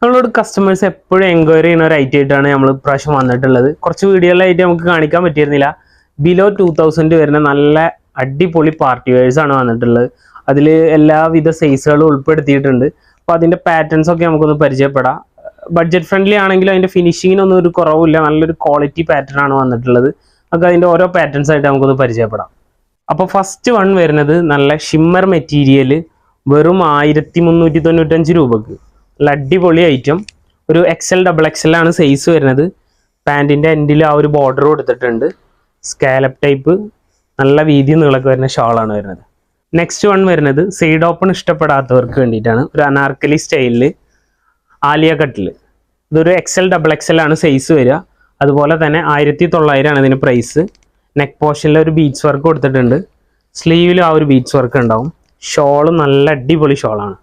നമ്മളോട് കസ്റ്റമേഴ്സ് എപ്പോഴും എൻക്വയറി ചെയ്യുന്ന ഒരു ഐറ്റം ആയിട്ടാണ് നമ്മൾ ഇപ്രാവശ്യം വന്നിട്ടുള്ളത്. കുറച്ച് വീഡിയോകളായിട്ട് നമുക്ക് കാണിക്കാൻ പറ്റിയിരുന്നില്ല. ബിലോ 2000 വരുന്ന നല്ല അടിപൊളി പാർട്ടി വെയർസ് ആണ് വന്നിട്ടുള്ളത്. അതിൽ എല്ലാവിധ സൈസുകളും ഉൾപ്പെടുത്തിയിട്ടുണ്ട്. അപ്പോൾ അതിൻ്റെ പാറ്റേൺസ് ഒക്കെ നമുക്കൊന്ന് പരിചയപ്പെടാം. ബഡ്ജറ്റ് ഫ്രണ്ട്ലി ആണെങ്കിലും അതിൻ്റെ ഫിനിഷിങ്ങിനൊന്നും ഒരു കുറവില്ല. നല്ലൊരു ക്വാളിറ്റി പാറ്റേൺ ആണ് വന്നിട്ടുള്ളത്. നമുക്ക് അതിൻ്റെ ഓരോ പാറ്റേൺസ് ആയിട്ട് നമുക്കൊന്ന് പരിചയപ്പെടാം. അപ്പോൾ ഫസ്റ്റ് വൺ വരുന്നത് നല്ല ഷിമ്മർ മെറ്റീരിയൽ, വെറും 1395 രൂപക്ക്. നല്ല അടിപൊളി ഐറ്റം. ഒരു XL XXL ആണ് സൈസ് വരുന്നത്. പാൻറ്റിൻ്റെ എൻഡിൽ ആ ഒരു ബോർഡർ കൊടുത്തിട്ടുണ്ട്. സ്കാലപ്പ് ടൈപ്പ് നല്ല വീതി നീളൊക്കെ വരുന്ന ഷാളാണ് വരുന്നത്. നെക്സ്റ്റ് വൺ വരുന്നത് സൈഡ് ഓപ്പൺ ഇഷ്ടപ്പെടാത്തവർക്ക് വേണ്ടിയിട്ടാണ്. ഒരു അനാർക്കലി സ്റ്റൈലിൽ ആലിയ കട്ടിൽ. ഇതൊരു XL XXL ആണ് സൈസ് വരിക. അതുപോലെ തന്നെ 1900 ആണ് ഇതിന് പ്രൈസ്. നെക്ക് പോർഷനിൽ ഒരു ബീഡ്സ് വർക്ക് കൊടുത്തിട്ടുണ്ട്. സ്ലീവിൽ ആ ഒരു ബീഡ്സ് വർക്ക് ഉണ്ടാവും. ഷോള് നല്ല അടിപൊളി ഷോളാണ്.